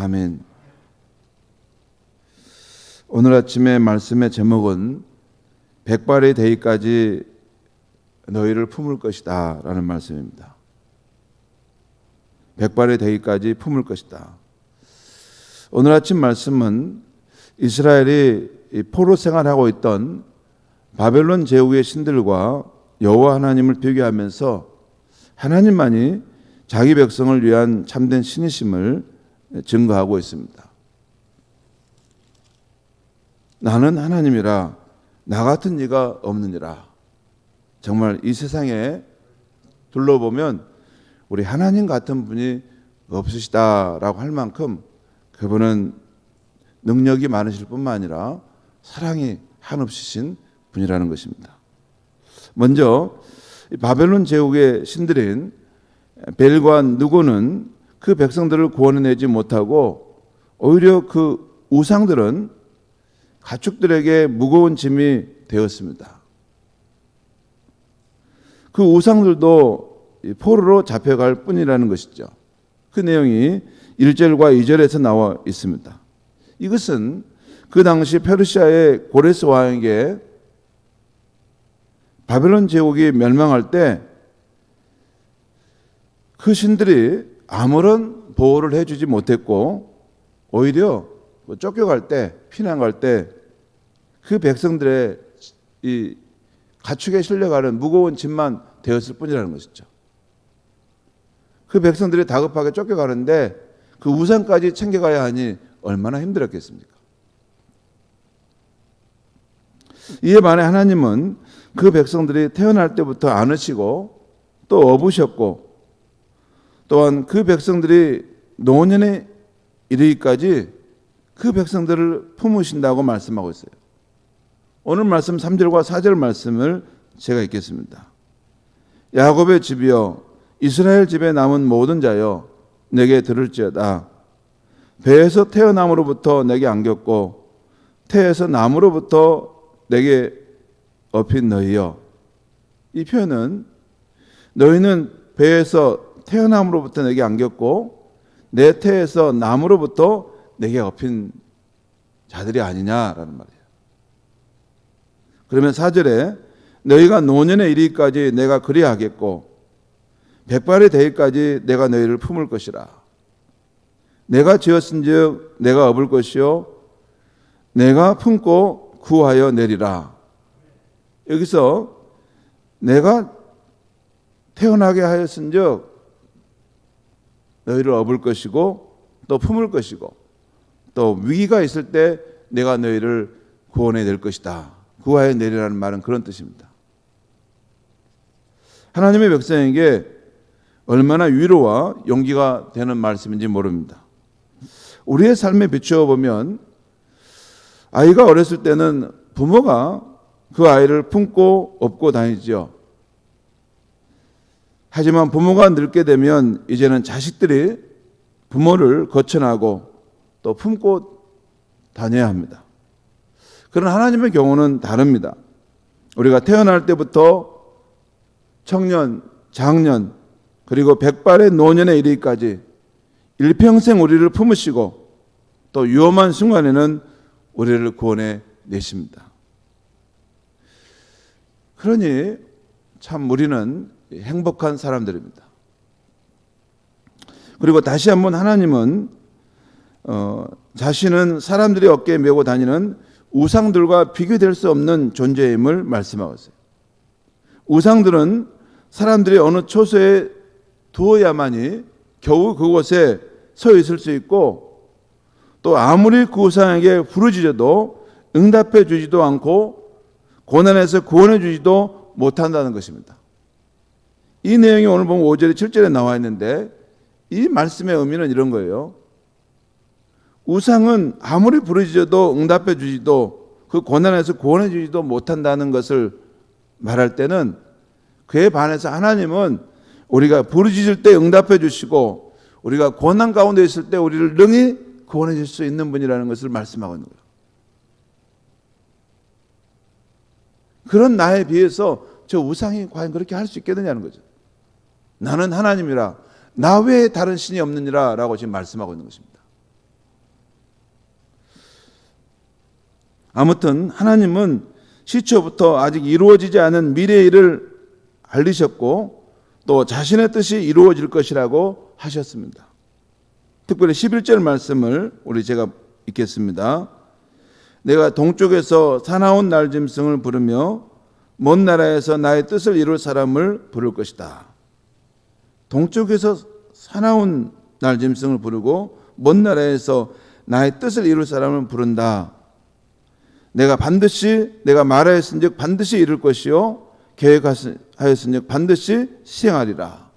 아멘. 오늘 아침의 말씀의 제목은 백발의 대의까지 너희를 품을 것이다 라는 말씀입니다. 백발의 대의까지 품을 것이다. 오늘 아침 말씀은 이스라엘이 포로 생활하고 있던 바벨론 제국의 신들과 여호와 하나님을 비교하면서 하나님만이 자기 백성을 위한 참된 신이심을 증거하고 있습니다. 나는 하나님이라 나 같은 이가 없느니라. 정말 이 세상에 둘러보면 우리 하나님 같은 분이 없으시다라고 할 만큼 그분은 능력이 많으실 뿐만 아니라 사랑이 한없으신 분이라는 것입니다. 먼저 바벨론 제국의 신들인 벨과 느고는 그 백성들을 구원해내지 못하고 오히려 그 우상들은 가축들에게 무거운 짐이 되었습니다. 그 우상들도 포로로 잡혀갈 뿐이라는 것이죠. 그 내용이 1절과 2절에서 나와 있습니다. 이것은 그 당시 페르시아의 고레스 왕에게 바벨론 제국이 멸망할 때 그 신들이 아무런 보호를 해주지 못했고 오히려 쫓겨갈 때, 피난 갈 때 그 백성들의 이 가축에 실려가는 무거운 짐만 되었을 뿐이라는 것이죠. 그 백성들이 다급하게 쫓겨가는데 그 우상까지 챙겨가야 하니 얼마나 힘들었겠습니까? 이에 반해 하나님은 그 백성들이 태어날 때부터 안으시고 또 업으셨고 또한 그 백성들이 노년에 이르기까지 그 백성들을 품으신다고 말씀하고 있어요. 오늘 말씀 3절과 4절 말씀을 제가 읽겠습니다. 야곱의 집이여 이스라엘 집에 남은 모든 자여 내게 들을지어다. 배에서 태어남으로부터 내게 안겼고 태에서 남으로부터 내게 업힌 너희여. 이 표현은 너희는 배에서 태어남으로부터 내게 안겼고 내 태에서 남으로부터 내게 업힌 자들이 아니냐라는 말이에요. 그러면 4절에 너희가 노년에 이르기까지 내가 그리하겠고 백발의 대의까지 내가 너희를 품을 것이라. 내가 지었은즉 내가 업을 것이요 내가 품고 구하여 내리라. 여기서 내가 태어나게 하였은즉 너희를 업을 것이고 또 품을 것이고 또 위기가 있을 때 내가 너희를 구원해 낼 것이다. 구하여 내리라는 말은 그런 뜻입니다. 하나님의 백성에게 얼마나 위로와 용기가 되는 말씀인지 모릅니다. 우리의 삶에 비추어 보면 아이가 어렸을 때는 부모가 그 아이를 품고 업고 다니죠. 하지만 부모가 늙게 되면 이제는 자식들이 부모를 거쳐나고 또 품고 다녀야 합니다. 그러나 하나님의 경우는 다릅니다. 우리가 태어날 때부터 청년, 장년, 그리고 백발의 노년에 이르기까지 일평생 우리를 품으시고 또 위험한 순간에는 우리를 구원해 내십니다. 그러니 참 우리는 행복한 사람들입니다. 그리고 다시 한번 하나님은 자신은 사람들이 어깨에 메고 다니는 우상들과 비교될 수 없는 존재임을 말씀하고 있어요. 우상들은 사람들이 어느 초소에 두어야만이 겨우 그곳에 서 있을 수 있고 또 아무리 그 우상에게 부르짖어도 응답해 주지도 않고 고난에서 구원해 주지도 못한다는 것입니다. 이 내용이 오늘 보면 5절에 7절에 나와 있는데 이 말씀의 의미는 이런 거예요. 우상은 아무리 부르짖어도 응답해 주지도 그 고난에서 구원해 주지도 못한다는 것을 말할 때는 그에 반해서 하나님은 우리가 부르짖을 때 응답해 주시고 우리가 고난 가운데 있을 때 우리를 능히 구원해 줄 수 있는 분이라는 것을 말씀하고 있는 거예요. 그런 나에 비해서 저 우상이 과연 그렇게 할 수 있겠느냐는 거죠. 나는 하나님이라 나 외에 다른 신이 없느니라 라고 지금 말씀하고 있는 것입니다. 아무튼 하나님은 시초부터 아직 이루어지지 않은 미래의 일을 알리셨고 또 자신의 뜻이 이루어질 것이라고 하셨습니다. 특별히 11절 말씀을 제가 읽겠습니다. 내가 동쪽에서 사나운 날짐승을 부르며 먼 나라에서 나의 뜻을 이룰 사람을 부를 것이다. 동쪽에서 사나운 날짐승을 부르고 먼 나라에서 나의 뜻을 이룰 사람을 부른다. 내가 말하였은즉 반드시 이룰 것이요 계획하였은즉 반드시 시행하리라.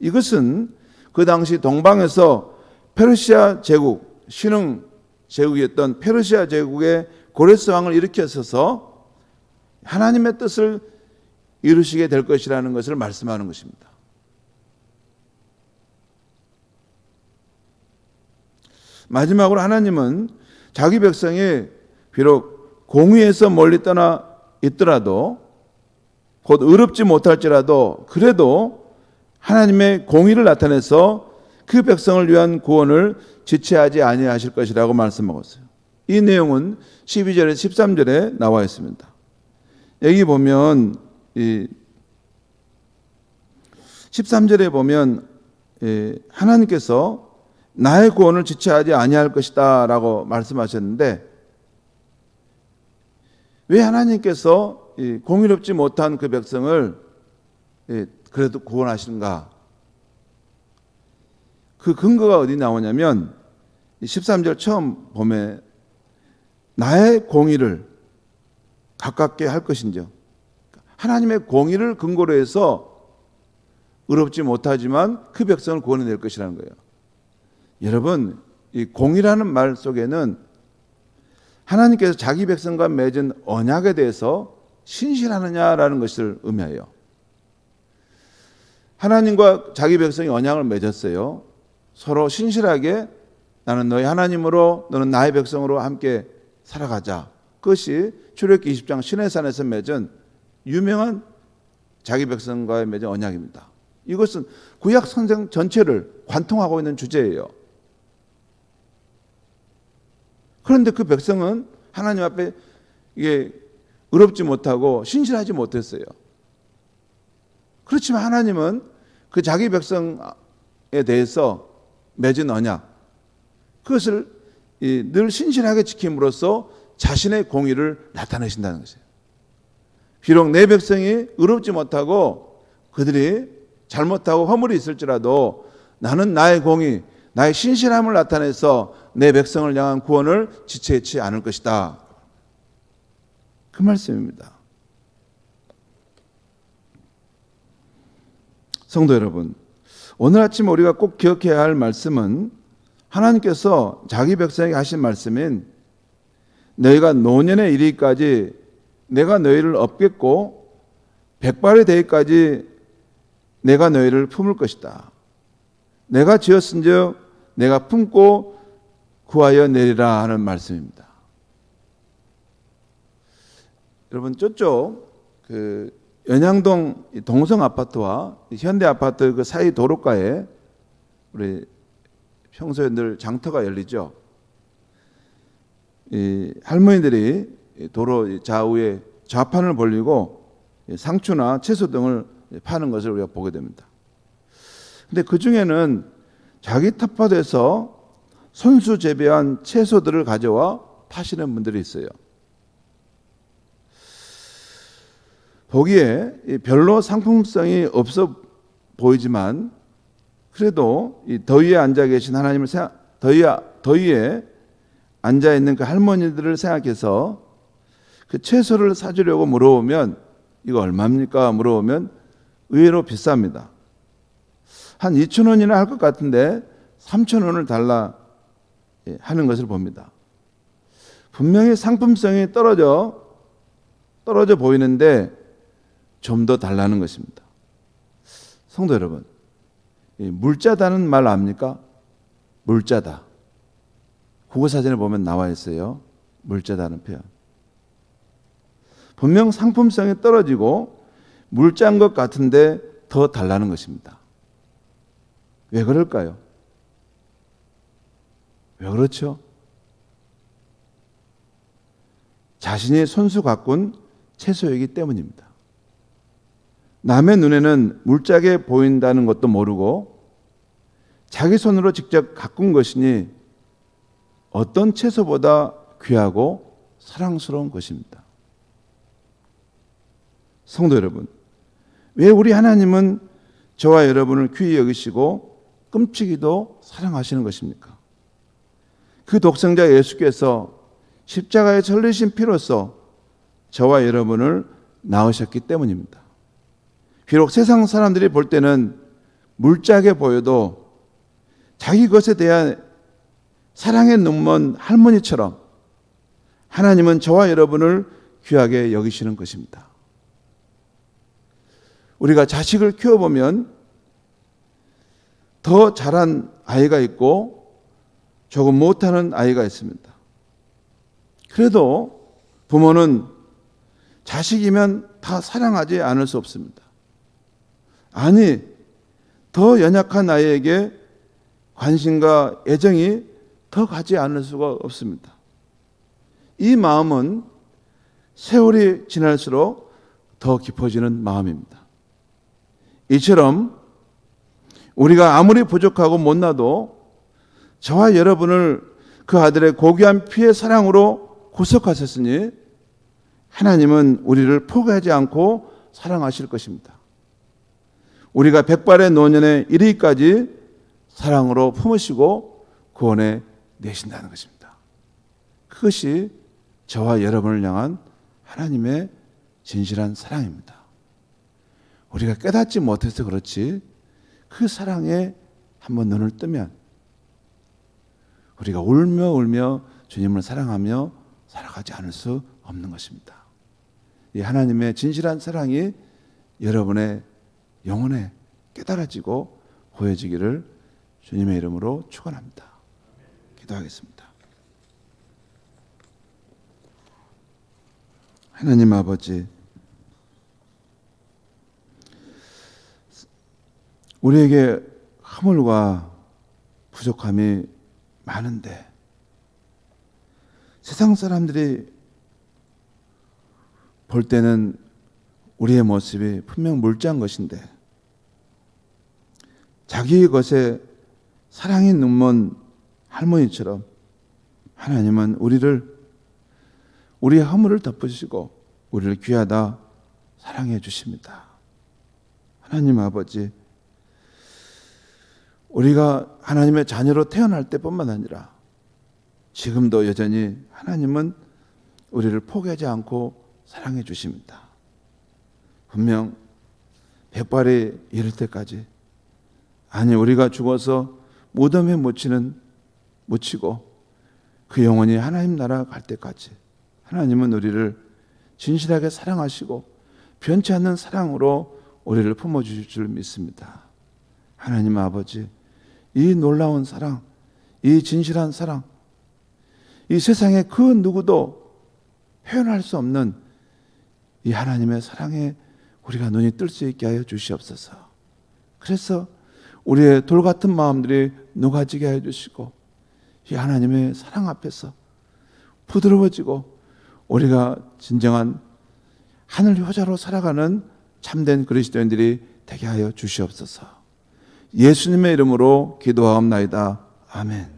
이것은 그 당시 동방에서 페르시아 제국, 신흥 제국이었던 페르시아 제국의 고레스 왕을 일으켰어서 하나님의 뜻을 이루시게 될 것이라는 것을 말씀하는 것입니다. 마지막으로 하나님은 자기 백성이 비록 공의에서 멀리 떠나 있더라도 곧 의롭지 못할지라도 그래도 하나님의 공의를 나타내서 그 백성을 위한 구원을 지체하지 아니하실 것이라고 말씀하셨어요. 이 내용은 12절에 13절에 나와 있습니다. 여기 보면 13절에 보면 하나님께서 나의 구원을 지체하지 아니할 것이다 라고 말씀하셨는데 왜 하나님께서 공의롭지 못한 그 백성을 그래도 구원하시는가? 그 근거가 어디 나오냐면 13절 처음 보면 나의 공의를 가깝게 할 것인지요. 하나님의 공의를 근거로 해서 의롭지 못하지만 그 백성을 구원해낼 것이라는 거예요. 여러분, 이 공의라는 말 속에는 하나님께서 자기 백성과 맺은 언약에 대해서 신실하느냐라는 것을 의미해요. 하나님과 자기 백성이 언약을 맺었어요. 서로 신실하게 나는 너희 하나님으로 너는 나의 백성으로 함께 살아가자. 그것이 출애굽기 20장 시내산에서 맺은 유명한 자기 백성과의 맺은 언약입니다. 이것은 구약 성경 전체를 관통하고 있는 주제예요. 그런데 그 백성은 하나님 앞에 이게 의롭지 못하고 신실하지 못했어요. 그렇지만 하나님은 그 자기 백성에 대해서 맺은 언약, 그것을 늘 신실하게 지킴으로써 자신의 공의를 나타내신다는 것이에요. 비록 내 백성이 의롭지 못하고 그들이 잘못하고 허물이 있을지라도 나는 나의 공의, 나의 신실함을 나타내서 내 백성을 향한 구원을 지체치 않을 것이다. 그 말씀입니다. 성도 여러분, 오늘 아침 우리가 꼭 기억해야 할 말씀은 하나님께서 자기 백성에게 하신 말씀인 너희가 노년에 이르기까지 내가 너희를 업겠고 백발이 되기까지 내가 너희를 품을 것이다. 내가 지었은즉 내가 품고 구하여 내리라 하는 말씀입니다. 여러분 저쪽 그 연양동 동성 아파트와 현대 아파트 그 사이 도로가에 우리 평소에 늘 장터가 열리죠. 이 할머니들이 도로 좌우에 좌판을 벌리고 상추나 채소 등을 파는 것을 우리가 보게 됩니다. 근데 그 중에는 자기 텃밭에서 손수 재배한 채소들을 가져와 파시는 분들이 있어요. 보기에 별로 상품성이 없어 보이지만 그래도 이 더위에 앉아 계신 하나님을 더위에 앉아 있는 그 할머니들을 생각해서 그 채소를 사주려고 물어보면 이거 얼마입니까? 물어보면 의외로 비쌉니다. 한 2,000원이나 할 것 같은데 3,000원을 달라 하는 것을 봅니다. 분명히 상품성이 떨어져 보이는데 좀 더 달라는 것입니다. 성도 여러분, 물자다는 말 압니까? 물자다. 국어사전에 보면 나와 있어요. 물자다는 표현. 분명 상품성이 떨어지고 물자인 것 같은데 더 달라는 것입니다. 왜 그럴까요? 왜 그렇죠? 자신이 손수 가꾼 채소이기 때문입니다. 남의 눈에는 물짝해 보인다는 것도 모르고 자기 손으로 직접 가꾼 것이니 어떤 채소보다 귀하고 사랑스러운 것입니다. 성도 여러분, 왜 우리 하나님은 저와 여러분을 귀히 여기시고 끔찍이도 사랑하시는 것입니까? 그 독생자 예수께서 십자가에 흘리신 피로써 저와 여러분을 낳으셨기 때문입니다. 비록 세상 사람들이 볼 때는 물짝해 보여도 자기 것에 대한 사랑의 눈먼 할머니처럼 하나님은 저와 여러분을 귀하게 여기시는 것입니다. 우리가 자식을 키워보면 더 잘한 아이가 있고 조금 못하는 아이가 있습니다. 그래도 부모는 자식이면 다 사랑하지 않을 수 없습니다. 아니, 더 연약한 아이에게 관심과 애정이 더 가지 않을 수가 없습니다. 이 마음은 세월이 지날수록 더 깊어지는 마음입니다. 이처럼 우리가 아무리 부족하고 못나도 저와 여러분을 그 아들의 고귀한 피의 사랑으로 구속하셨으니 하나님은 우리를 포기하지 않고 사랑하실 것입니다. 우리가 백발의 노년에 이르기까지 사랑으로 품으시고 구원해 내신다는 것입니다. 그것이 저와 여러분을 향한 하나님의 진실한 사랑입니다. 우리가 깨닫지 못해서 그렇지 그 사랑에 한번 눈을 뜨면 우리가 울며 주님을 사랑하며 살아가지 않을 수 없는 것입니다. 이 하나님의 진실한 사랑이 여러분의 영혼에 깨달아지고 보여지기를 주님의 이름으로 축원합니다. 기도하겠습니다. 하나님 아버지, 우리에게 허물과 부족함이 많은데 세상 사람들이 볼 때는 우리의 모습이 분명 물자한 것인데 자기의 것에 사랑이 눈먼 할머니처럼 하나님은 우리의 허물을 덮으시고 우리를 귀하다 사랑해 주십니다. 하나님 아버지, 우리가 하나님의 자녀로 태어날 때뿐만 아니라 지금도 여전히 하나님은 우리를 포기하지 않고 사랑해 주십니다. 분명 백발이 이를 때까지, 아니 우리가 죽어서 무덤에 묻히고 그 영혼이 하나님 나라 갈 때까지 하나님은 우리를 진실하게 사랑하시고 변치 않는 사랑으로 우리를 품어주실 줄 믿습니다. 하나님 아버지, 이 놀라운 사랑, 이 진실한 사랑, 이 세상에 그 누구도 표현할 수 없는 이 하나님의 사랑에 우리가 눈이 뜰 수 있게 하여 주시옵소서. 그래서 우리의 돌 같은 마음들이 녹아지게 하여 주시고 이 하나님의 사랑 앞에서 부드러워지고 우리가 진정한 하늘 효자로 살아가는 참된 그리스도인들이 되게 하여 주시옵소서. 예수님의 이름으로 기도하옵나이다. 아멘.